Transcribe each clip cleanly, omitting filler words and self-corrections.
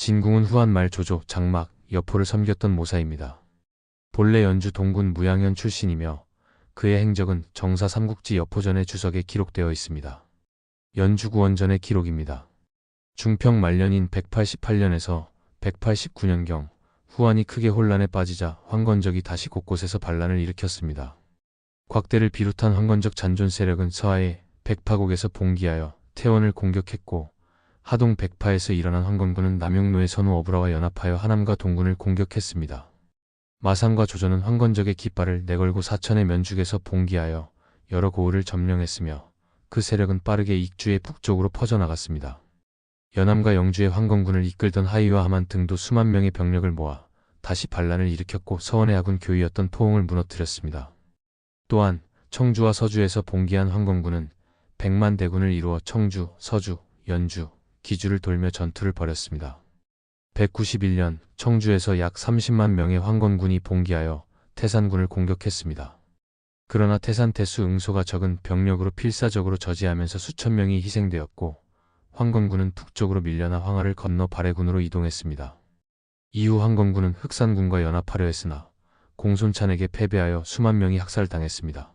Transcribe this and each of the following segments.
진궁은 후한 말 조조, 장막, 여포를 섬겼던 모사입니다. 본래 연주 동군 무양현 출신이며 그의 행적은 정사 삼국지 여포전의 주석에 기록되어 있습니다. 연주구원전의 기록입니다. 중평 말년인 188년에서 189년경 후한이 크게 혼란에 빠지자 황건적이 다시 곳곳에서 반란을 일으켰습니다. 곽대를 비롯한 황건적 잔존 세력은 서하의 백파곡에서 봉기하여 태원을 공격했고 하동 백파에서 일어난 황건군은 남용로의 선우 어브라와 연합하여 하남과 동군을 공격했습니다. 마산과 조조는 황건적의 깃발을 내걸고 사천의 면죽에서 봉기하여 여러 고을을 점령했으며 그 세력은 빠르게 익주의 북쪽으로 퍼져나갔습니다. 연암과 영주의 황건군을 이끌던 하의와 하만 등도 수만 명의 병력을 모아 다시 반란을 일으켰고 서원의 아군 교위였던 포옹을 무너뜨렸습니다. 또한 청주와 서주에서 봉기한 황건군은 100만 대군을 이루어 청주, 서주, 연주, 기주를 돌며 전투를 벌였습니다. 191년 청주에서 약 30만 명의 황건군이 봉기하여 태산군을 공격했습니다. 그러나 태산 태수 응소가 적은 병력으로 필사적으로 저지하면서 수천 명이 희생되었고 황건군은 북쪽으로 밀려나 황하를 건너 발해군으로 이동했습니다. 이후 황건군은 흑산군과 연합하려 했으나 공손찬에게 패배하여 수만 명이 학살당했습니다.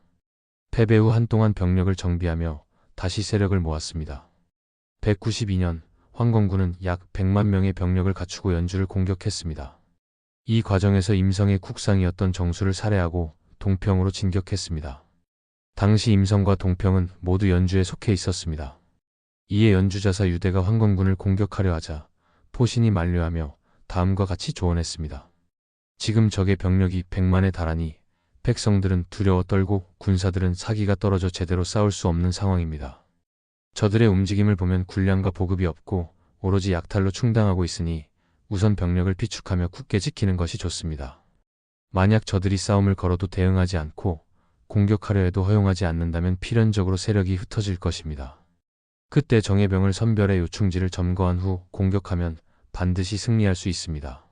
패배 후 한동안 병력을 정비하며 다시 세력을 모았습니다. 192년 황건군은 약 100만 명의 병력을 갖추고 연주를 공격했습니다. 이 과정에서 임성의 국상이었던 정수를 살해하고 동평으로 진격했습니다. 당시 임성과 동평은 모두 연주에 속해 있었습니다. 이에 연주자사 유대가 황건군을 공격하려 하자 포신이 만류하며 다음과 같이 조언했습니다. 지금 적의 병력이 100만에 달하니 백성들은 두려워 떨고 군사들은 사기가 떨어져 제대로 싸울 수 없는 상황입니다. 저들의 움직임을 보면 군량과 보급이 없고 오로지 약탈로 충당하고 있으니 우선 병력을 비축하며 굳게 지키는 것이 좋습니다. 만약 저들이 싸움을 걸어도 대응하지 않고 공격하려 해도 허용하지 않는다면 필연적으로 세력이 흩어질 것입니다. 그때 정예병을 선별해 요충지를 점거한 후 공격하면 반드시 승리할 수 있습니다.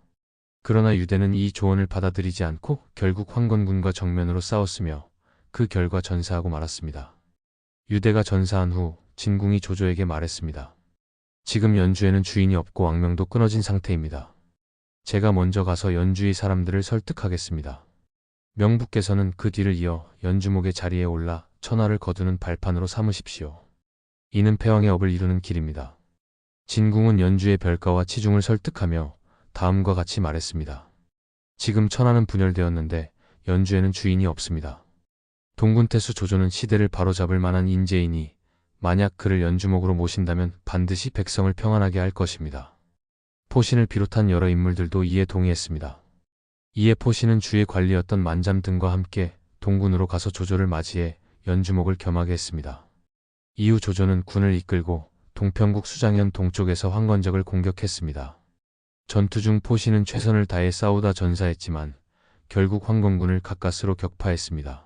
그러나 유대는 이 조언을 받아들이지 않고 결국 황건군과 정면으로 싸웠으며 그 결과 전사하고 말았습니다. 유대가 전사한 후 진궁이 조조에게 말했습니다. 지금 연주에는 주인이 없고 왕명도 끊어진 상태입니다. 제가 먼저 가서 연주의 사람들을 설득하겠습니다. 명부께서는 그 뒤를 이어 연주목의 자리에 올라 천하를 거두는 발판으로 삼으십시오. 이는 패왕의 업을 이루는 길입니다. 진궁은 연주의 별가와 치중을 설득하며 다음과 같이 말했습니다. 지금 천하는 분열되었는데 연주에는 주인이 없습니다. 동군태수 조조는 시대를 바로잡을 만한 인재이니 만약 그를 연주목으로 모신다면 반드시 백성을 평안하게 할 것입니다. 포신을 비롯한 여러 인물들도 이에 동의했습니다. 이에 포신은 주의 관리였던 만잠 등과 함께 동군으로 가서 조조를 맞이해 연주목을 겸하게 했습니다. 이후 조조는 군을 이끌고 동평국 수장현 동쪽에서 황건적을 공격했습니다. 전투 중 포신은 최선을 다해 싸우다 전사했지만 결국 황건군을 가까스로 격파했습니다.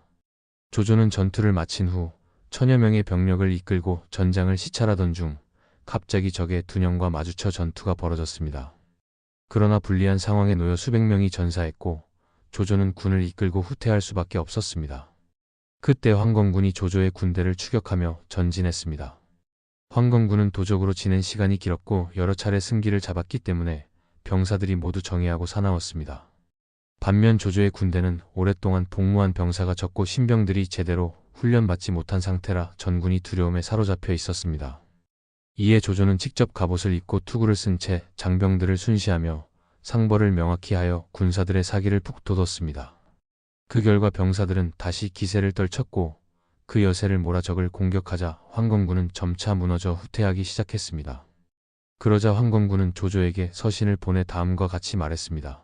조조는 전투를 마친 후 천여 명의 병력을 이끌고 전장을 시찰하던 중 갑자기 적의 둔영과 마주쳐 전투가 벌어졌습니다. 그러나 불리한 상황에 놓여 수백 명이 전사했고 조조는 군을 이끌고 후퇴할 수밖에 없었습니다. 그때 황건군이 조조의 군대를 추격하며 전진했습니다. 황건군은 도적으로 지낸 시간이 길었고 여러 차례 승기를 잡았기 때문에 병사들이 모두 정예하고 사나웠습니다. 반면 조조의 군대는 오랫동안 복무한 병사가 적고 신병들이 제대로 훈련받지 못한 상태라 전군이 두려움에 사로잡혀 있었습니다. 이에 조조는 직접 갑옷을 입고 투구를 쓴 채 장병들을 순시하며 상벌을 명확히 하여 군사들의 사기를 푹 돋웠습니다. 그 결과 병사들은 다시 기세를 떨쳤고 그 여세를 몰아 적을 공격하자 황건군은 점차 무너져 후퇴하기 시작했습니다. 그러자 황건군은 조조에게 서신을 보내 다음과 같이 말했습니다.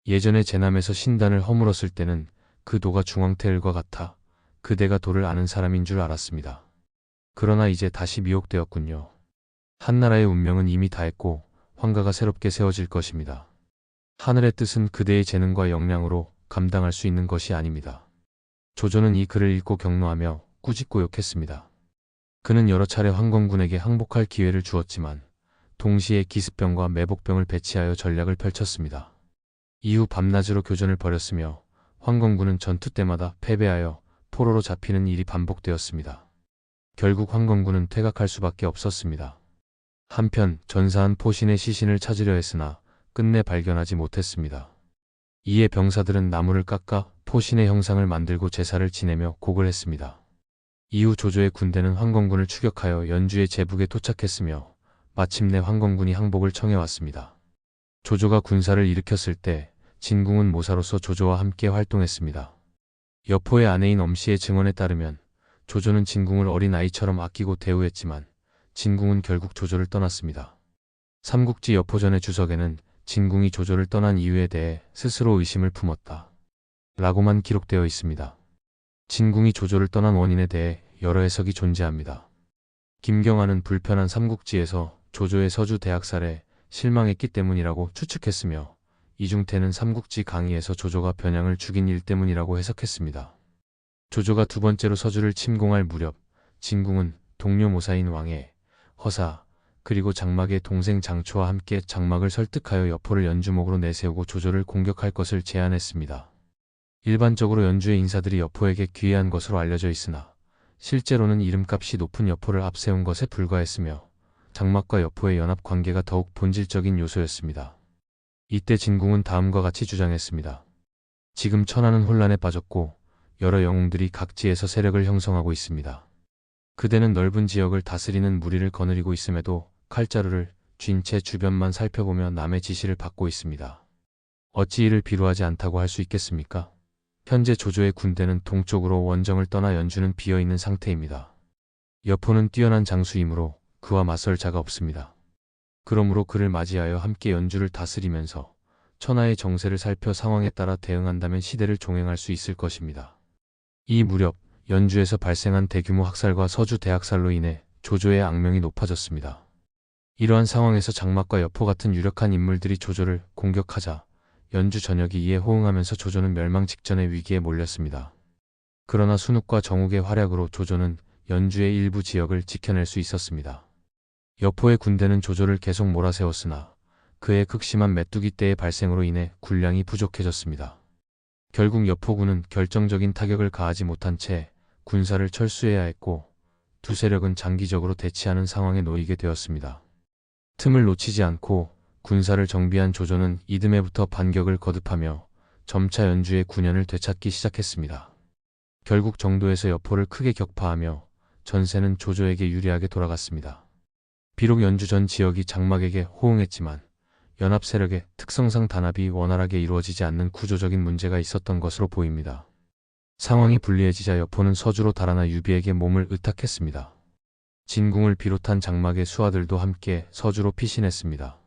예전에 제남에서 신단을 허물었을 때는 그 도가 중앙태을과 같아 그대가 도를 아는 사람인 줄 알았습니다. 그러나 이제 다시 미혹되었군요. 한나라의 운명은 이미 다했고 황가가 새롭게 세워질 것입니다. 하늘의 뜻은 그대의 재능과 역량으로 감당할 수 있는 것이 아닙니다. 조조는 이 글을 읽고 격노하며 꾸짖고 욕했습니다. 그는 여러 차례 황건군에게 항복할 기회를 주었지만 동시에 기습병과 매복병을 배치하여 전략을 펼쳤습니다. 이후 밤낮으로 교전을 벌였으며 황건군은 전투 때마다 패배하여 포로로 잡히는 일이 반복되었습니다. 결국 황건군은 퇴각할 수밖에 없었습니다. 한편 전사한 포신의 시신을 찾으려 했으나 끝내 발견하지 못했습니다. 이에 병사들은 나무를 깎아 포신의 형상을 만들고 제사를 지내며 곡을 했습니다. 이후 조조의 군대는 황건군을 추격하여 연주의 제북에 도착했으며 마침내 황건군이 항복을 청해왔습니다. 조조가 군사를 일으켰을 때 진궁은 모사로서 조조와 함께 활동했습니다. 여포의 아내인 엄씨의 증언에 따르면 조조는 진궁을 어린 아이처럼 아끼고 대우했지만 진궁은 결국 조조를 떠났습니다. 삼국지 여포전의 주석에는 진궁이 조조를 떠난 이유에 대해 스스로 의심을 품었다 라고만 기록되어 있습니다. 진궁이 조조를 떠난 원인에 대해 여러 해석이 존재합니다. 김경환은 불편한 삼국지에서 조조의 서주 대학살에 실망했기 때문이라고 추측했으며 이중태는 삼국지 강의에서 조조가 변양을 죽인 일 때문이라고 해석했습니다. 조조가 두 번째로 서주를 침공할 무렵 진궁은 동료 모사인 왕의 허사 그리고 장막의 동생 장초와 함께 장막을 설득하여 여포를 연주목으로 내세우고 조조를 공격할 것을 제안했습니다. 일반적으로 연주의 인사들이 여포에게 귀해한 것으로 알려져 있으나 실제로는 이름값이 높은 여포를 앞세운 것에 불과했으며 장막과 여포의 연합 관계가 더욱 본질적인 요소였습니다. 이때 진궁은 다음과 같이 주장했습니다. 지금 천하는 혼란에 빠졌고 여러 영웅들이 각지에서 세력을 형성하고 있습니다. 그대는 넓은 지역을 다스리는 무리를 거느리고 있음에도 칼자루를 쥔 채 주변만 살펴보며 남의 지시를 받고 있습니다. 어찌 이를 비루하지 않다고 할 수 있겠습니까? 현재 조조의 군대는 동쪽으로 원정을 떠나 연주는 비어있는 상태입니다. 여포는 뛰어난 장수이므로 그와 맞설 자가 없습니다. 그러므로 그를 맞이하여 함께 연주를 다스리면서 천하의 정세를 살펴 상황에 따라 대응한다면 시대를 종행할 수 있을 것입니다. 이 무렵 연주에서 발생한 대규모 학살과 서주 대학살로 인해 조조의 악명이 높아졌습니다. 이러한 상황에서 장막과 여포 같은 유력한 인물들이 조조를 공격하자 연주 전역이 이에 호응하면서 조조는 멸망 직전의 위기에 몰렸습니다. 그러나 순욱과 정욱의 활약으로 조조는 연주의 일부 지역을 지켜낼 수 있었습니다. 여포의 군대는 조조를 계속 몰아세웠으나 그의 극심한 메뚜기 떼의 발생으로 인해 군량이 부족해졌습니다. 결국 여포군은 결정적인 타격을 가하지 못한 채 군사를 철수해야 했고 두 세력은 장기적으로 대치하는 상황에 놓이게 되었습니다. 틈을 놓치지 않고 군사를 정비한 조조는 이듬해부터 반격을 거듭하며 점차 연주의 군현을 되찾기 시작했습니다. 결국 정도에서 여포를 크게 격파하며 전세는 조조에게 유리하게 돌아갔습니다. 비록 연주 전 지역이 장막에게 호응했지만 연합 세력의 특성상 단합이 원활하게 이루어지지 않는 구조적인 문제가 있었던 것으로 보입니다. 상황이 불리해지자 여포는 서주로 달아나 유비에게 몸을 의탁했습니다. 진궁을 비롯한 장막의 수하들도 함께 서주로 피신했습니다.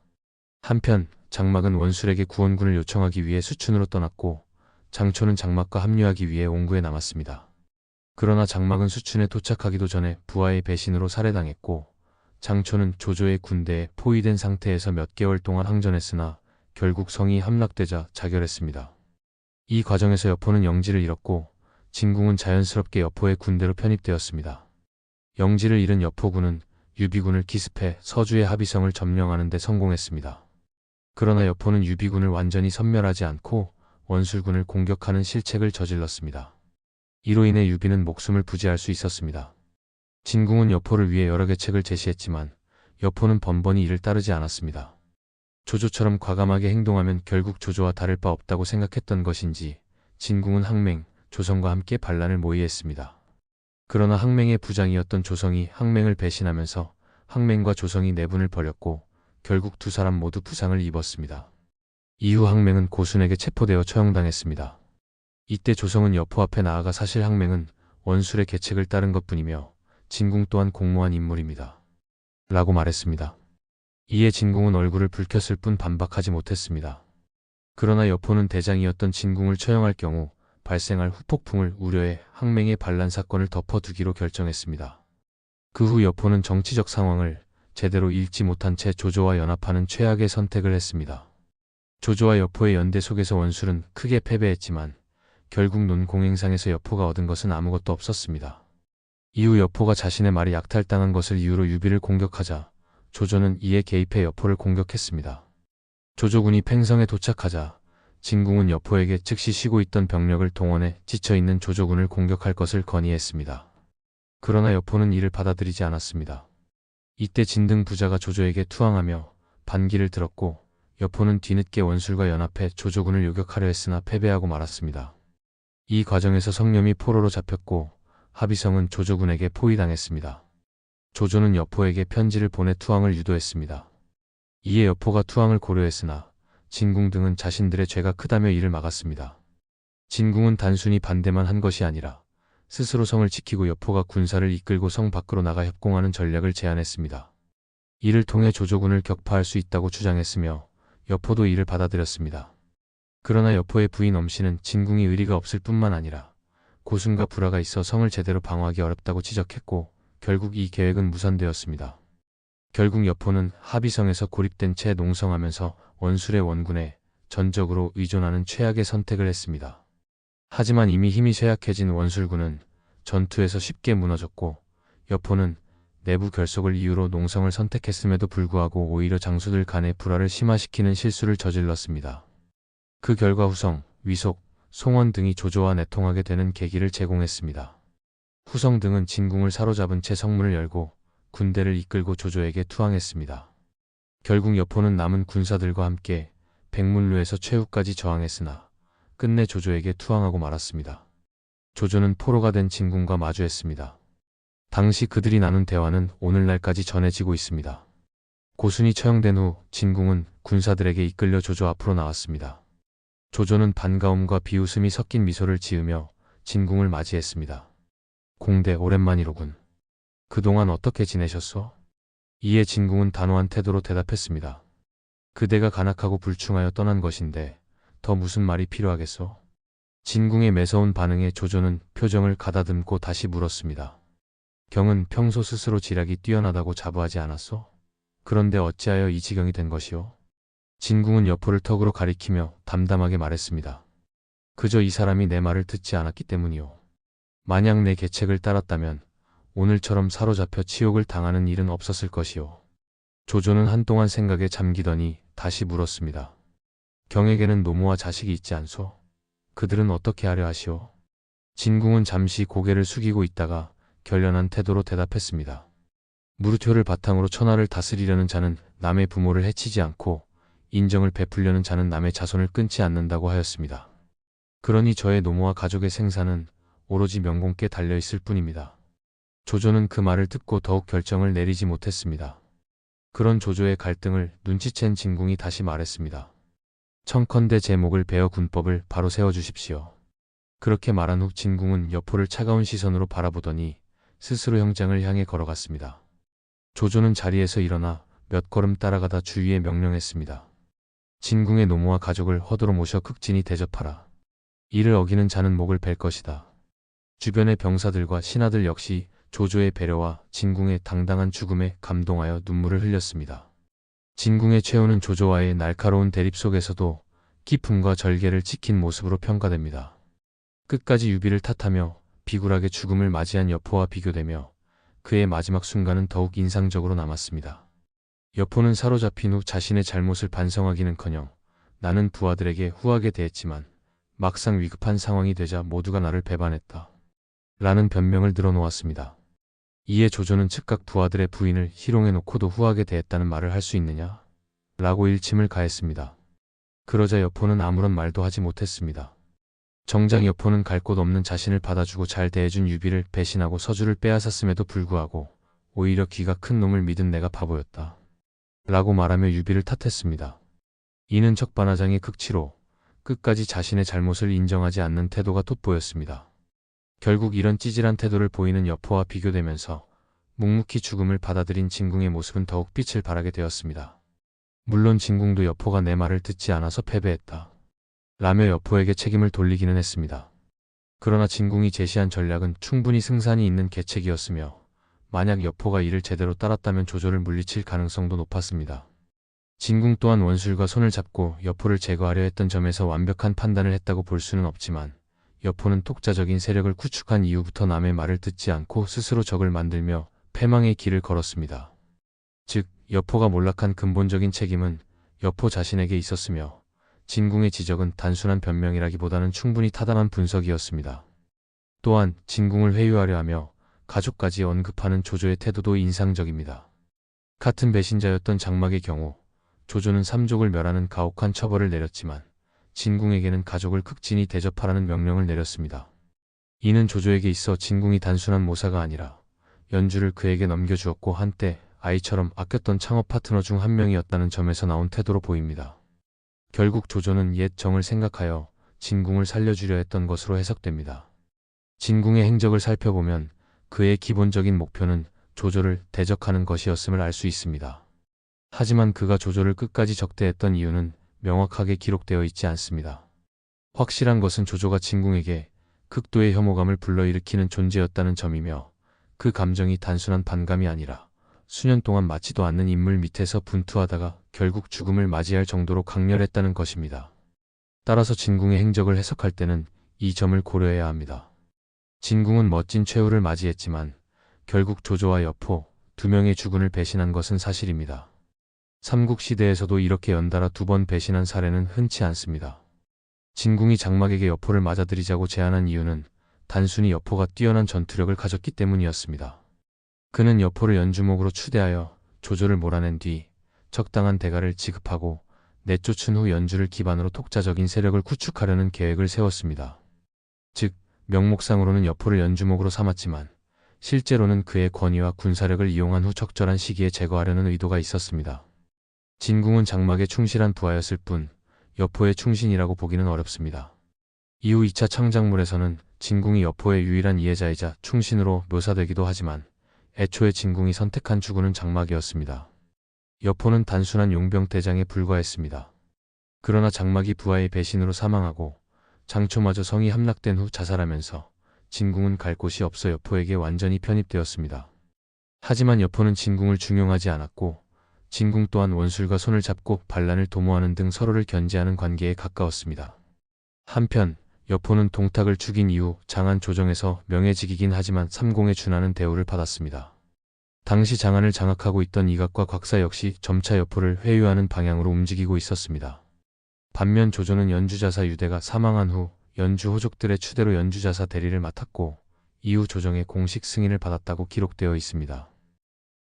한편 장막은 원술에게 구원군을 요청하기 위해 수춘으로 떠났고 장초는 장막과 합류하기 위해 옹구에 남았습니다. 그러나 장막은 수춘에 도착하기도 전에 부하의 배신으로 살해당했고 장초는 조조의 군대에 포위된 상태에서 몇 개월 동안 항전했으나 결국 성이 함락되자 자결했습니다. 이 과정에서 여포는 영지를 잃었고 진궁은 자연스럽게 여포의 군대로 편입되었습니다. 영지를 잃은 여포군은 유비군을 기습해 서주의 합의성을 점령하는 데 성공했습니다. 그러나 여포는 유비군을 완전히 섬멸하지 않고 원술군을 공격하는 실책을 저질렀습니다. 이로 인해 유비는 목숨을 부지할 수 있었습니다. 진궁은 여포를 위해 여러 계책을 제시했지만 여포는 번번이 이를 따르지 않았습니다. 조조처럼 과감하게 행동하면 결국 조조와 다를 바 없다고 생각했던 것인지 진궁은 항맹, 조성과 함께 반란을 모의했습니다. 그러나 항맹의 부장이었던 조성이 항맹을 배신하면서 항맹과 조성이 내분을 벌였고 결국 두 사람 모두 부상을 입었습니다. 이후 항맹은 고순에게 체포되어 처형당했습니다. 이때 조성은 여포 앞에 나아가 사실 항맹은 원술의 계책을 따른 것뿐이며 진궁 또한 공모한 인물입니다. 라고 말했습니다. 이에 진궁은 얼굴을 붉혔을 뿐 반박하지 못했습니다. 그러나 여포는 대장이었던 진궁을 처형할 경우 발생할 후폭풍을 우려해 항맹의 반란 사건을 덮어두기로 결정했습니다. 그 후 여포는 정치적 상황을 제대로 읽지 못한 채 조조와 연합하는 최악의 선택을 했습니다. 조조와 여포의 연대 속에서 원술은 크게 패배했지만 결국 논공행상에서 여포가 얻은 것은 아무것도 없었습니다. 이후 여포가 자신의 말이 약탈당한 것을 이유로 유비를 공격하자 조조는 이에 개입해 여포를 공격했습니다. 조조군이 팽성에 도착하자 진궁은 여포에게 즉시 쉬고 있던 병력을 동원해 지쳐있는 조조군을 공격할 것을 건의했습니다. 그러나 여포는 이를 받아들이지 않았습니다. 이때 진등 부자가 조조에게 투항하며 반기를 들었고 여포는 뒤늦게 원술과 연합해 조조군을 요격하려 했으나 패배하고 말았습니다. 이 과정에서 성념이 포로로 잡혔고 하비성은 조조군에게 포위당했습니다. 조조는 여포에게 편지를 보내 투항을 유도했습니다. 이에 여포가 투항을 고려했으나 진궁 등은 자신들의 죄가 크다며 이를 막았습니다. 진궁은 단순히 반대만 한 것이 아니라 스스로 성을 지키고 여포가 군사를 이끌고 성 밖으로 나가 협공하는 전략을 제안했습니다. 이를 통해 조조군을 격파할 수 있다고 주장했으며 여포도 이를 받아들였습니다. 그러나 여포의 부인 엄씨는 진궁이 의리가 없을 뿐만 아니라 고순과 불화가 있어 성을 제대로 방어하기 어렵다고 지적했고 결국 이 계획은 무산되었습니다. 결국 여포는 하비성에서 고립된 채 농성하면서 원술의 원군에 전적으로 의존하는 최악의 선택을 했습니다. 하지만 이미 힘이 쇠약해진 원술군은 전투에서 쉽게 무너졌고 여포는 내부 결속을 이유로 농성을 선택했음에도 불구하고 오히려 장수들 간의 불화를 심화시키는 실수를 저질렀습니다. 그 결과 후성, 위속, 송원 등이 조조와 내통하게 되는 계기를 제공했습니다. 후성 등은 진궁을 사로잡은 채 성문을 열고 군대를 이끌고 조조에게 투항했습니다. 결국 여포는 남은 군사들과 함께 백문루에서 최후까지 저항했으나 끝내 조조에게 투항하고 말았습니다. 조조는 포로가 된 진궁과 마주했습니다. 당시 그들이 나눈 대화는 오늘날까지 전해지고 있습니다. 고순이 처형된 후 진궁은 군사들에게 이끌려 조조 앞으로 나왔습니다. 조조는 반가움과 비웃음이 섞인 미소를 지으며 진궁을 맞이했습니다. 공대 오랜만이로군. 그동안 어떻게 지내셨소? 이에 진궁은 단호한 태도로 대답했습니다. 그대가 간악하고 불충하여 떠난 것인데 더 무슨 말이 필요하겠소? 진궁의 매서운 반응에 조조는 표정을 가다듬고 다시 물었습니다. 경은 평소 스스로 지략이 뛰어나다고 자부하지 않았소? 그런데 어찌하여 이 지경이 된 것이오? 진궁은 여포를 턱으로 가리키며 담담하게 말했습니다. 그저 이 사람이 내 말을 듣지 않았기 때문이오. 만약 내 계책을 따랐다면 오늘처럼 사로잡혀 치욕을 당하는 일은 없었을 것이오. 조조는 한동안 생각에 잠기더니 다시 물었습니다. 경에게는 노모와 자식이 있지 않소? 그들은 어떻게 하려 하시오? 진궁은 잠시 고개를 숙이고 있다가 결연한 태도로 대답했습니다. 무르표를 바탕으로 천하를 다스리려는 자는 남의 부모를 해치지 않고 인정을 베풀려는 자는 남의 자손을 끊지 않는다고 하였습니다. 그러니 저의 노모와 가족의 생사는 오로지 명공께 달려있을 뿐입니다. 조조는 그 말을 듣고 더욱 결정을 내리지 못했습니다. 그런 조조의 갈등을 눈치챈 진궁이 다시 말했습니다. 청컨대 제 목을 베어 군법을 바로 세워주십시오. 그렇게 말한 후 진궁은 여포를 차가운 시선으로 바라보더니 스스로 형장을 향해 걸어갔습니다. 조조는 자리에서 일어나 몇 걸음 따라가다 주위에 명령했습니다. 진궁의 노모와 가족을 허도로 모셔 극진히 대접하라. 이를 어기는 자는 목을 벨 것이다. 주변의 병사들과 신하들 역시 조조의 배려와 진궁의 당당한 죽음에 감동하여 눈물을 흘렸습니다. 진궁의 최후는 조조와의 날카로운 대립 속에서도 기품과 절개를 지킨 모습으로 평가됩니다. 끝까지 유비를 탓하며 비굴하게 죽음을 맞이한 여포와 비교되며 그의 마지막 순간은 더욱 인상적으로 남았습니다. 여포는 사로잡힌 후 자신의 잘못을 반성하기는커녕 나는 부하들에게 후하게 대했지만 막상 위급한 상황이 되자 모두가 나를 배반했다. 라는 변명을 늘어놓았습니다. 이에 조조는 즉각 부하들의 부인을 희롱해놓고도 후하게 대했다는 말을 할 수 있느냐? 라고 일침을 가했습니다. 그러자 여포는 아무런 말도 하지 못했습니다. 정작 여포는 갈 곳 없는 자신을 받아주고 잘 대해준 유비를 배신하고 서주를 빼앗았음에도 불구하고 오히려 귀가 큰 놈을 믿은 내가 바보였다. 라고 말하며 유비를 탓했습니다. 이는 적반하장의 극치로 끝까지 자신의 잘못을 인정하지 않는 태도가 돋보였습니다. 결국 이런 찌질한 태도를 보이는 여포와 비교되면서 묵묵히 죽음을 받아들인 진궁의 모습은 더욱 빛을 발하게 되었습니다. 물론 진궁도 여포가 내 말을 듣지 않아서 패배했다. 라며 여포에게 책임을 돌리기는 했습니다. 그러나 진궁이 제시한 전략은 충분히 승산이 있는 계책이었으며 만약 여포가 이를 제대로 따랐다면 조조를 물리칠 가능성도 높았습니다. 진궁 또한 원술과 손을 잡고 여포를 제거하려 했던 점에서 완벽한 판단을 했다고 볼 수는 없지만 여포는 독자적인 세력을 구축한 이후부터 남의 말을 듣지 않고 스스로 적을 만들며 패망의 길을 걸었습니다. 즉, 여포가 몰락한 근본적인 책임은 여포 자신에게 있었으며 진궁의 지적은 단순한 변명이라기보다는 충분히 타당한 분석이었습니다. 또한 진궁을 회유하려 하며 가족까지 언급하는 조조의 태도도 인상적입니다. 같은 배신자였던 장막의 경우 조조는 삼족을 멸하는 가혹한 처벌을 내렸지만 진궁에게는 가족을 극진히 대접하라는 명령을 내렸습니다. 이는 조조에게 있어 진궁이 단순한 모사가 아니라 연주를 그에게 넘겨주었고 한때 아이처럼 아꼈던 창업 파트너 중 한 명이었다는 점에서 나온 태도로 보입니다. 결국 조조는 옛 정을 생각하여 진궁을 살려주려 했던 것으로 해석됩니다. 진궁의 행적을 살펴보면 그의 기본적인 목표는 조조를 대적하는 것이었음을 알 수 있습니다. 하지만 그가 조조를 끝까지 적대했던 이유는 명확하게 기록되어 있지 않습니다. 확실한 것은 조조가 진궁에게 극도의 혐오감을 불러일으키는 존재였다는 점이며 그 감정이 단순한 반감이 아니라 수년 동안 맞지도 않는 인물 밑에서 분투하다가 결국 죽음을 맞이할 정도로 강렬했다는 것입니다. 따라서 진궁의 행적을 해석할 때는 이 점을 고려해야 합니다. 진궁은 멋진 최후를 맞이했지만 결국 조조와 여포 두 명의 주군을 배신한 것은 사실입니다. 삼국시대에서도 이렇게 연달아 두 번 배신한 사례는 흔치 않습니다. 진궁이 장막에게 여포를 맞아들이자고 제안한 이유는 단순히 여포가 뛰어난 전투력을 가졌기 때문이었습니다. 그는 여포를 연주목으로 추대하여 조조를 몰아낸 뒤 적당한 대가를 지급하고 내쫓은 후 연주를 기반으로 독자적인 세력을 구축하려는 계획을 세웠습니다. 즉, 명목상으로는 여포를 연주목으로 삼았지만 실제로는 그의 권위와 군사력을 이용한 후 적절한 시기에 제거하려는 의도가 있었습니다. 진궁은 장막에 충실한 부하였을 뿐 여포의 충신이라고 보기는 어렵습니다. 이후 2차 창작물에서는 진궁이 여포의 유일한 이해자이자 충신으로 묘사되기도 하지만 애초에 진궁이 선택한 주군은 장막이었습니다. 여포는 단순한 용병대장에 불과했습니다. 그러나 장막이 부하의 배신으로 사망하고 장초마저 성이 함락된 후 자살하면서 진궁은 갈 곳이 없어 여포에게 완전히 편입되었습니다. 하지만 여포는 진궁을 중용하지 않았고 진궁 또한 원술과 손을 잡고 반란을 도모하는 등 서로를 견제하는 관계에 가까웠습니다. 한편 여포는 동탁을 죽인 이후 장안 조정에서 명예직이긴 하지만 삼공에 준하는 대우를 받았습니다. 당시 장안을 장악하고 있던 이각과 곽사 역시 점차 여포를 회유하는 방향으로 움직이고 있었습니다. 반면 조조는 연주자사 유대가 사망한 후 연주 호족들의 추대로 연주자사 대리를 맡았고 이후 조정의 공식 승인을 받았다고 기록되어 있습니다.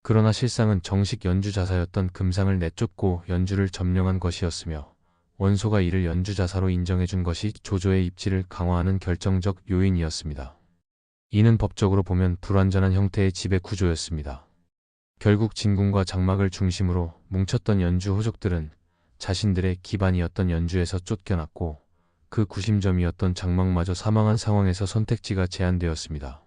그러나 실상은 정식 연주자사였던 금상을 내쫓고 연주를 점령한 것이었으며 원소가 이를 연주자사로 인정해준 것이 조조의 입지를 강화하는 결정적 요인이었습니다. 이는 법적으로 보면 불완전한 형태의 지배 구조였습니다. 결국 진궁과 장막을 중심으로 뭉쳤던 연주 호족들은 자신들의 기반이었던 연주에서 쫓겨났고 그 구심점이었던 장막마저 사망한 상황에서 선택지가 제한되었습니다.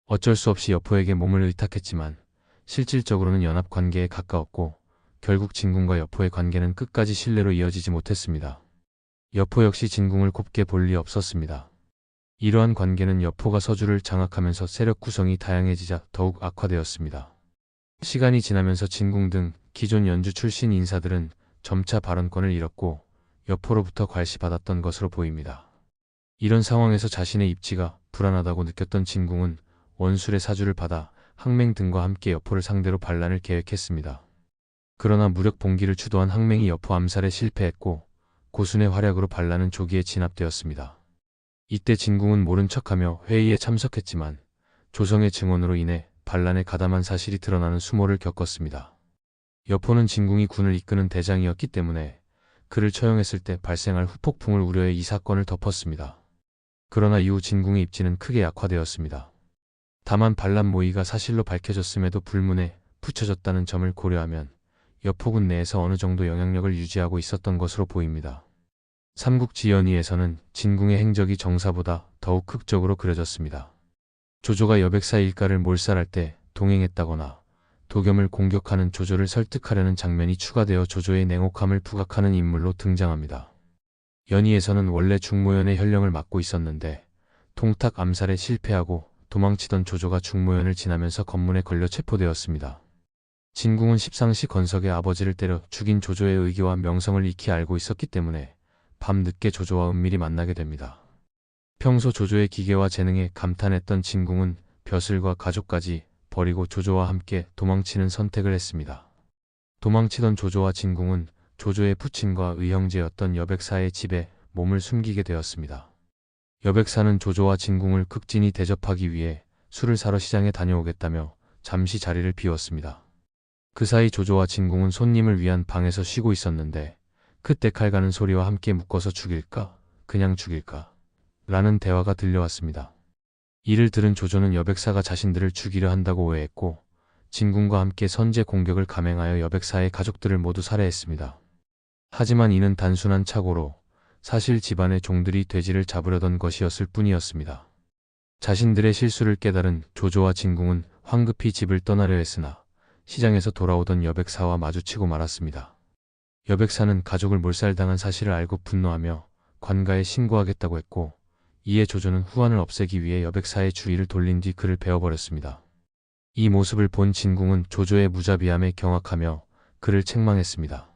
어쩔 수 없이 여포에게 몸을 의탁했지만 실질적으로는 연합 관계에 가까웠고 결국 진궁과 여포의 관계는 끝까지 신뢰로 이어지지 못했습니다. 여포 역시 진궁을 곱게 볼 리 없었습니다. 이러한 관계는 여포가 서주를 장악하면서 세력 구성이 다양해지자 더욱 악화되었습니다. 시간이 지나면서 진궁 등 기존 연주 출신 인사들은 점차 발언권을 잃었고 여포로부터 괄시받았던 것으로 보입니다. 이런 상황에서 자신의 입지가 불안하다고 느꼈던 진궁은 원술의 사주를 받아 항맹 등과 함께 여포를 상대로 반란을 계획했습니다. 그러나 무력 봉기를 주도한 항맹이 여포 암살에 실패했고 고순의 활약으로 반란은 조기에 진압되었습니다. 이때 진궁은 모른 척하며 회의에 참석했지만 조성의 증언으로 인해 반란에 가담한 사실이 드러나는 수모를 겪었습니다. 여포는 진궁이 군을 이끄는 대장이었기 때문에 그를 처형했을 때 발생할 후폭풍을 우려해 이 사건을 덮었습니다. 그러나 이후 진궁의 입지는 크게 약화되었습니다. 다만 반란 모의가 사실로 밝혀졌음에도 불문에 붙여졌다는 점을 고려하면 여포군 내에서 어느 정도 영향력을 유지하고 있었던 것으로 보입니다. 삼국지연의에서는 진궁의 행적이 정사보다 더욱 극적으로 그려졌습니다. 조조가 여백사 일가를 몰살할 때 동행했다거나 도겸을 공격하는 조조를 설득하려는 장면이 추가되어 조조의 냉혹함을 부각하는 인물로 등장합니다. 연의에서는 원래 중모연의 현령을 맡고 있었는데 동탁 암살에 실패하고 도망치던 조조가 중모연을 지나면서 검문에 걸려 체포되었습니다. 진궁은 십상시 건석의 아버지를 때려 죽인 조조의 의기와 명성을 익히 알고 있었기 때문에 밤늦게 조조와 은밀히 만나게 됩니다. 평소 조조의 기계와 재능에 감탄했던 진궁은 벼슬과 가족까지 버리고 조조와 함께 도망치는 선택을 했습니다. 도망치던 조조와 진궁은 조조의 부친과 의형제였던 여백사의 집에 몸을 숨기게 되었습니다. 여백사는 조조와 진궁을 극진히 대접하기 위해 술을 사러 시장에 다녀오겠다며 잠시 자리를 비웠습니다. 그 사이 조조와 진궁은 손님을 위한 방에서 쉬고 있었는데 그때 칼 가는 소리와 함께 묶어서 죽일까? 그냥 죽일까? 라는 대화가 들려왔습니다. 이를 들은 조조는 여백사가 자신들을 죽이려 한다고 오해했고 진궁과 함께 선제 공격을 감행하여 여백사의 가족들을 모두 살해했습니다. 하지만 이는 단순한 착오로 사실 집안의 종들이 돼지를 잡으려던 것이었을 뿐이었습니다. 자신들의 실수를 깨달은 조조와 진궁은 황급히 집을 떠나려 했으나 시장에서 돌아오던 여백사와 마주치고 말았습니다. 여백사는 가족을 몰살당한 사실을 알고 분노하며 관가에 신고하겠다고 했고 이에 조조는 후환을 없애기 위해 여백사의 주의를 돌린 뒤 그를 베어버렸습니다. 이 모습을 본 진궁은 조조의 무자비함에 경악하며 그를 책망했습니다.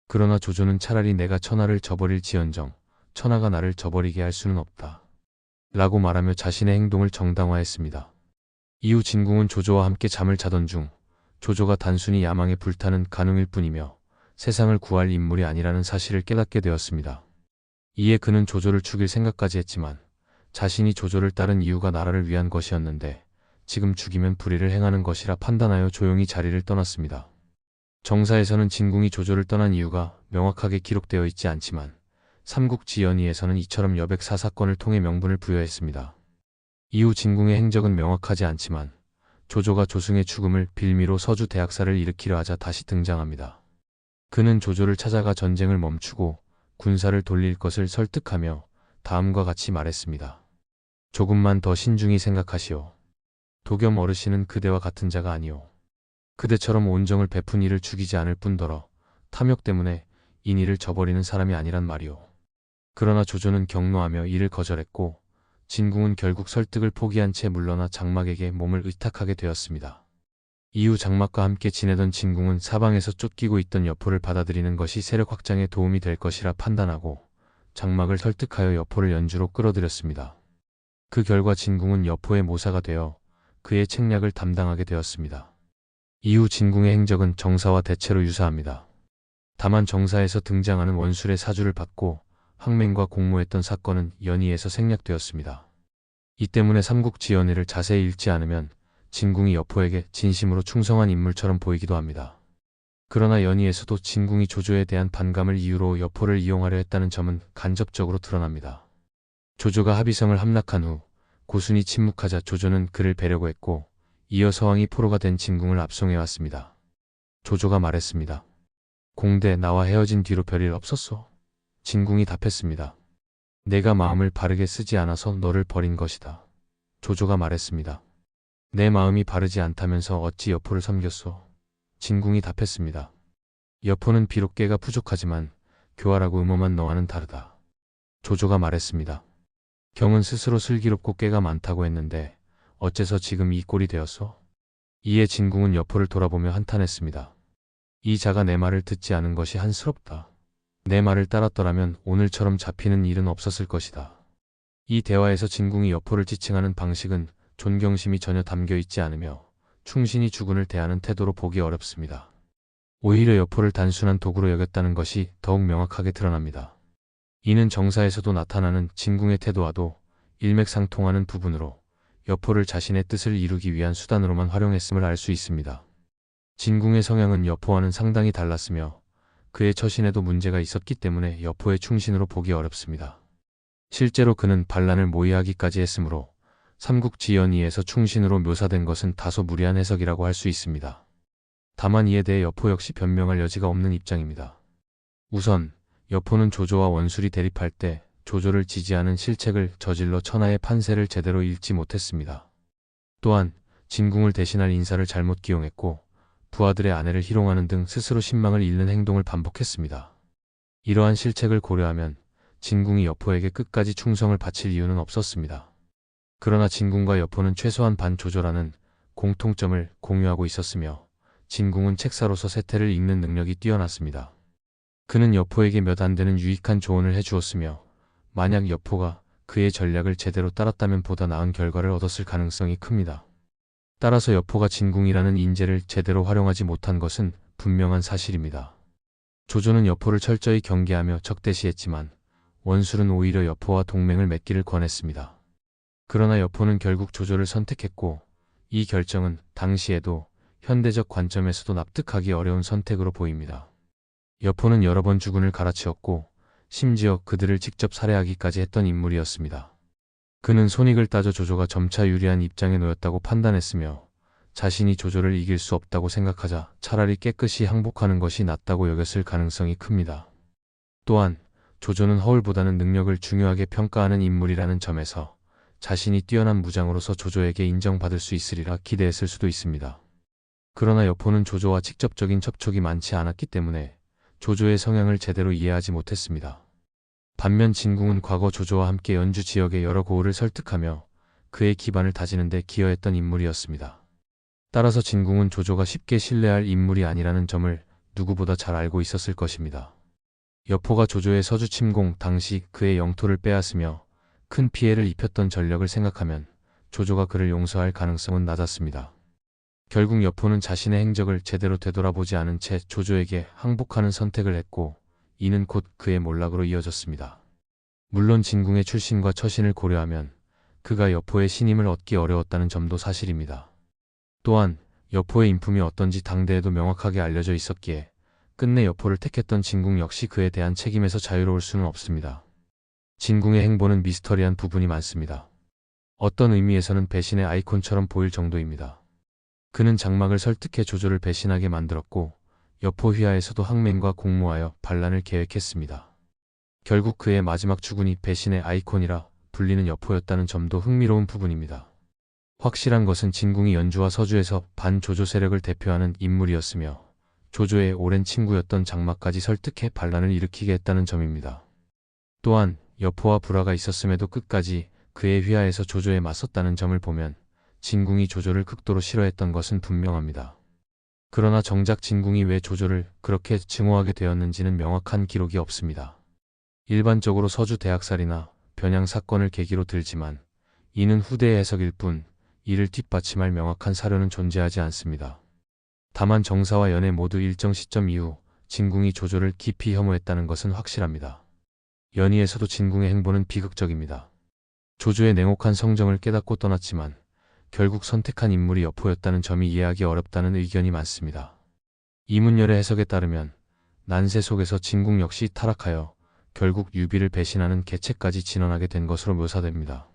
그러나 조조는 차라리 내가 천하를 저버릴지언정 천하가 나를 저버리게 할 수는 없다. 라고 말하며 자신의 행동을 정당화했습니다. 이후 진궁은 조조와 함께 잠을 자던 중 조조가 단순히 야망에 불타는 간웅일 뿐이며 세상을 구할 인물이 아니라는 사실을 깨닫게 되었습니다. 이에 그는 조조를 죽일 생각까지 했지만 자신이 조조를 따른 이유가 나라를 위한 것이었는데 지금 죽이면 불의를 행하는 것이라 판단하여 조용히 자리를 떠났습니다. 정사에서는 진궁이 조조를 떠난 이유가 명확하게 기록되어 있지 않지만 삼국지연의에서는 이처럼 여백사 사건을 통해 명분을 부여했습니다. 이후 진궁의 행적은 명확하지 않지만 조조가 조승의 죽음을 빌미로 서주 대학살을 일으키려 하자 다시 등장합니다. 그는 조조를 찾아가 전쟁을 멈추고 군사를 돌릴 것을 설득하며 다음과 같이 말했습니다. 조금만 더 신중히 생각하시오. 도겸 어르신은 그대와 같은 자가 아니오. 그대처럼 온정을 베푼 이를 죽이지 않을 뿐더러 탐욕 때문에 인의를 저버리는 사람이 아니란 말이오. 그러나 조조는 경노하며 이를 거절했고 진궁은 결국 설득을 포기한 채 물러나 장막에게 몸을 의탁하게 되었습니다. 이후 장막과 함께 지내던 진궁은 사방에서 쫓기고 있던 여포를 받아들이는 것이 세력 확장에 도움이 될 것이라 판단하고 장막을 설득하여 여포를 연주로 끌어들였습니다. 그 결과 진궁은 여포의 모사가 되어 그의 책략을 담당하게 되었습니다. 이후 진궁의 행적은 정사와 대체로 유사합니다. 다만 정사에서 등장하는 원술의 사주를 받고 항맹과 공모했던 사건은 연의에서 생략되었습니다. 이 때문에 삼국지연의를 자세히 읽지 않으면 진궁이 여포에게 진심으로 충성한 인물처럼 보이기도 합니다. 그러나 연의에서도 진궁이 조조에 대한 반감을 이유로 여포를 이용하려 했다는 점은 간접적으로 드러납니다. 조조가 합의성을 함락한 후 고순이 침묵하자 조조는 그를 베려고 했고 이어 서왕이 포로가 된 진궁을 압송해왔습니다. 조조가 말했습니다. 공대 나와 헤어진 뒤로 별일 없었소? 진궁이 답했습니다. 내가 마음을 바르게 쓰지 않아서 너를 버린 것이다. 조조가 말했습니다. 내 마음이 바르지 않다면서 어찌 여포를 섬겼소? 진궁이 답했습니다. 여포는 비록 깨가 부족하지만 교활하고 음험한 너와는 다르다. 조조가 말했습니다. 경은 스스로 슬기롭고 깨가 많다고 했는데 어째서 지금 이 꼴이 되었소? 이에 진궁은 여포를 돌아보며 한탄했습니다. 이 자가 내 말을 듣지 않은 것이 한스럽다. 내 말을 따랐더라면 오늘처럼 잡히는 일은 없었을 것이다. 이 대화에서 진궁이 여포를 지칭하는 방식은 존경심이 전혀 담겨 있지 않으며 충신이 주군을 대하는 태도로 보기 어렵습니다. 오히려 여포를 단순한 도구로 여겼다는 것이 더욱 명확하게 드러납니다. 이는 정사에서도 나타나는 진궁의 태도와도 일맥상통하는 부분으로 여포를 자신의 뜻을 이루기 위한 수단으로만 활용했음을 알 수 있습니다. 진궁의 성향은 여포와는 상당히 달랐으며 그의 처신에도 문제가 있었기 때문에 여포의 충신으로 보기 어렵습니다. 실제로 그는 반란을 모의하기까지 했으므로 삼국지연의에서 충신으로 묘사된 것은 다소 무리한 해석이라고 할 수 있습니다. 다만 이에 대해 여포 역시 변명할 여지가 없는 입장입니다. 우선 여포는 조조와 원술이 대립할 때 조조를 지지하는 실책을 저질러 천하의 판세를 제대로 읽지 못했습니다. 또한 진궁을 대신할 인사를 잘못 기용했고 부하들의 아내를 희롱하는 등 스스로 신망을 잃는 행동을 반복했습니다. 이러한 실책을 고려하면 진궁이 여포에게 끝까지 충성을 바칠 이유는 없었습니다. 그러나 진궁과 여포는 최소한 반조조라는 공통점을 공유하고 있었으며 진궁은 책사로서 세태를 읽는 능력이 뛰어났습니다. 그는 여포에게 몇 안 되는 유익한 조언을 해주었으며 만약 여포가 그의 전략을 제대로 따랐다면 보다 나은 결과를 얻었을 가능성이 큽니다. 따라서 여포가 진궁이라는 인재를 제대로 활용하지 못한 것은 분명한 사실입니다. 조조는 여포를 철저히 경계하며 적대시했지만 원술은 오히려 여포와 동맹을 맺기를 권했습니다. 그러나 여포는 결국 조조를 선택했고 이 결정은 당시에도 현대적 관점에서도 납득하기 어려운 선택으로 보입니다. 여포는 여러 번 주군을 갈아치웠고 심지어 그들을 직접 살해하기까지 했던 인물이었습니다. 그는 손익을 따져 조조가 점차 유리한 입장에 놓였다고 판단했으며 자신이 조조를 이길 수 없다고 생각하자 차라리 깨끗이 항복하는 것이 낫다고 여겼을 가능성이 큽니다. 또한 조조는 허울보다는 능력을 중요하게 평가하는 인물이라는 점에서 자신이 뛰어난 무장으로서 조조에게 인정받을 수 있으리라 기대했을 수도 있습니다. 그러나 여포는 조조와 직접적인 접촉이 많지 않았기 때문에 조조의 성향을 제대로 이해하지 못했습니다. 반면 진궁은 과거 조조와 함께 연주 지역의 여러 고을을 설득하며 그의 기반을 다지는 데 기여했던 인물이었습니다. 따라서 진궁은 조조가 쉽게 신뢰할 인물이 아니라는 점을 누구보다 잘 알고 있었을 것입니다. 여포가 조조의 서주 침공 당시 그의 영토를 빼앗으며 큰 피해를 입혔던 전력을 생각하면 조조가 그를 용서할 가능성은 낮았습니다. 결국 여포는 자신의 행적을 제대로 되돌아보지 않은 채 조조에게 항복하는 선택을 했고 이는 곧 그의 몰락으로 이어졌습니다. 물론 진궁의 출신과 처신을 고려하면 그가 여포의 신임을 얻기 어려웠다는 점도 사실입니다. 또한 여포의 인품이 어떤지 당대에도 명확하게 알려져 있었기에 끝내 여포를 택했던 진궁 역시 그에 대한 책임에서 자유로울 수는 없습니다. 진궁의 행보는 미스터리한 부분이 많습니다. 어떤 의미에서는 배신의 아이콘처럼 보일 정도입니다. 그는 장막을 설득해 조조를 배신하게 만들었고 여포 휘하에서도 항맹과 공모하여 반란을 계획했습니다. 결국 그의 마지막 주군이 배신의 아이콘이라 불리는 여포였다는 점도 흥미로운 부분입니다. 확실한 것은 진궁이 연주와 서주에서 반조조 세력을 대표하는 인물이었으며 조조의 오랜 친구였던 장막까지 설득해 반란을 일으키게 했다는 점입니다. 또한 여포와 불화가 있었음에도 끝까지 그의 휘하에서 조조에 맞섰다는 점을 보면 진궁이 조조를 극도로 싫어했던 것은 분명합니다. 그러나 정작 진궁이 왜 조조를 그렇게 증오하게 되었는지는 명확한 기록이 없습니다. 일반적으로 서주 대학살이나 변양 사건을 계기로 들지만 이는 후대의 해석일 뿐 이를 뒷받침할 명확한 사료는 존재하지 않습니다. 다만 정사와 연애 모두 일정 시점 이후 진궁이 조조를 깊이 혐오했다는 것은 확실합니다. 연희에서도 진궁의 행보는 비극적입니다. 조조의 냉혹한 성정을 깨닫고 떠났지만 결국 선택한 인물이 여포였다는 점이 이해하기 어렵다는 의견이 많습니다. 이문열의 해석에 따르면 난세 속에서 진궁 역시 타락하여 결국 유비를 배신하는 계책까지 진언하게 된 것으로 묘사됩니다.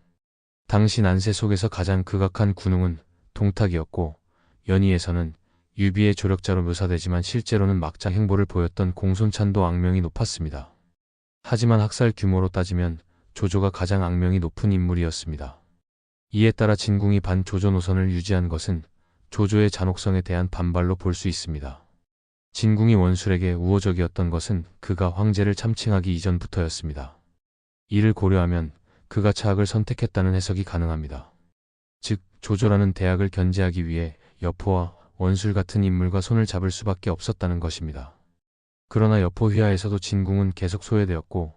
당시 난세 속에서 가장 극악한 군웅은 동탁이었고 연희에서는 유비의 조력자로 묘사되지만 실제로는 막장 행보를 보였던 공손찬도 악명이 높았습니다. 하지만 학살 규모로 따지면 조조가 가장 악명이 높은 인물이었습니다. 이에 따라 진궁이 반조조 노선을 유지한 것은 조조의 잔혹성에 대한 반발로 볼 수 있습니다. 진궁이 원술에게 우호적이었던 것은 그가 황제를 참칭하기 이전부터였습니다. 이를 고려하면 그가 차악을 선택했다는 해석이 가능합니다. 즉 조조라는 대악을 견제하기 위해 여포와 원술 같은 인물과 손을 잡을 수밖에 없었다는 것입니다. 그러나 여포 휘하에서도 진궁은 계속 소외되었고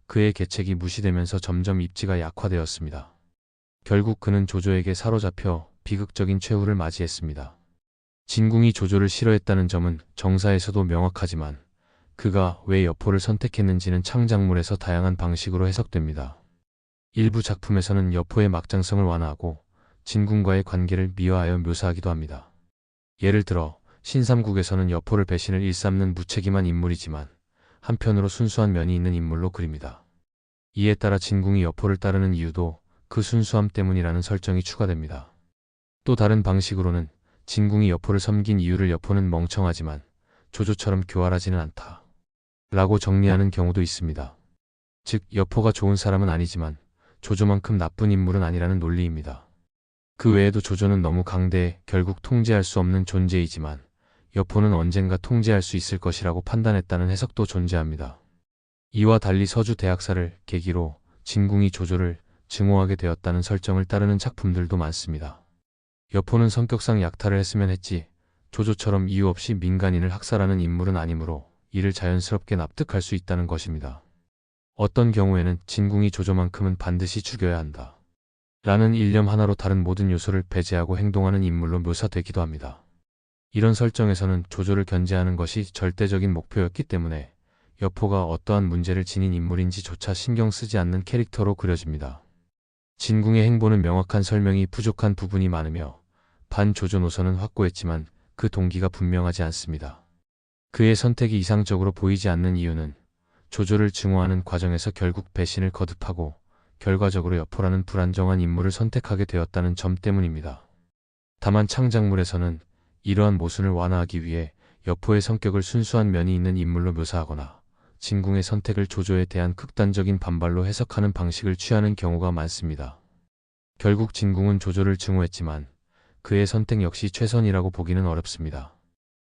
그의 계책이 무시되면서 점점 입지가 약화되었습니다. 결국 그는 조조에게 사로잡혀 비극적인 최후를 맞이했습니다. 진궁이 조조를 싫어했다는 점은 정사에서도 명확하지만 그가 왜 여포를 선택했는지는 창작물에서 다양한 방식으로 해석됩니다. 일부 작품에서는 여포의 막장성을 완화하고 진궁과의 관계를 미화하여 묘사하기도 합니다. 예를 들어 신삼국에서는 여포를 배신을 일삼는 무책임한 인물이지만 한편으로 순수한 면이 있는 인물로 그립니다. 이에 따라 진궁이 여포를 따르는 이유도 그 순수함 때문이라는 설정이 추가됩니다. 또 다른 방식으로는 진궁이 여포를 섬긴 이유를 여포는 멍청하지만 조조처럼 교활하지는 않다 라고 정리하는 경우도 있습니다. 즉 여포가 좋은 사람은 아니지만 조조만큼 나쁜 인물은 아니라는 논리입니다. 그 외에도 조조는 너무 강대해 결국 통제할 수 없는 존재이지만 여포는 언젠가 통제할 수 있을 것이라고 판단했다는 해석도 존재합니다. 이와 달리 서주 대학살을 계기로 진궁이 조조를 증오하게 되었다는 설정을 따르는 작품들도 많습니다. 여포는 성격상 약탈을 했으면 했지 조조처럼 이유 없이 민간인을 학살하는 인물은 아니므로 이를 자연스럽게 납득할 수 있다는 것입니다. 어떤 경우에는 진궁이 조조만큼은 반드시 죽여야 한다 라는 일념 하나로 다른 모든 요소를 배제하고 행동하는 인물로 묘사되기도 합니다. 이런 설정에서는 조조를 견제하는 것이 절대적인 목표였기 때문에 여포가 어떠한 문제를 지닌 인물인지조차 신경 쓰지 않는 캐릭터로 그려집니다. 진궁의 행보는 명확한 설명이 부족한 부분이 많으며 반조조 노선은 확고했지만 그 동기가 분명하지 않습니다. 그의 선택이 이상적으로 보이지 않는 이유는 조조를 증오하는 과정에서 결국 배신을 거듭하고 결과적으로 여포라는 불안정한 인물을 선택하게 되었다는 점 때문입니다. 다만 창작물에서는 이러한 모순을 완화하기 위해 여포의 성격을 순수한 면이 있는 인물로 묘사하거나 진궁의 선택을 조조에 대한 극단적인 반발로 해석하는 방식을 취하는 경우가 많습니다. 결국 진궁은 조조를 증오했지만 그의 선택 역시 최선이라고 보기는 어렵습니다.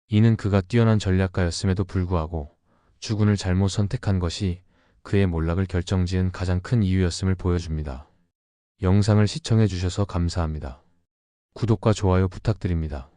이는 그가 뛰어난 전략가였음에도 불구하고 주군을 잘못 선택한 것이 그의 몰락을 결정지은 가장 큰 이유였음을 보여줍니다. 영상을 시청해 주셔서 감사합니다. 구독과 좋아요 부탁드립니다.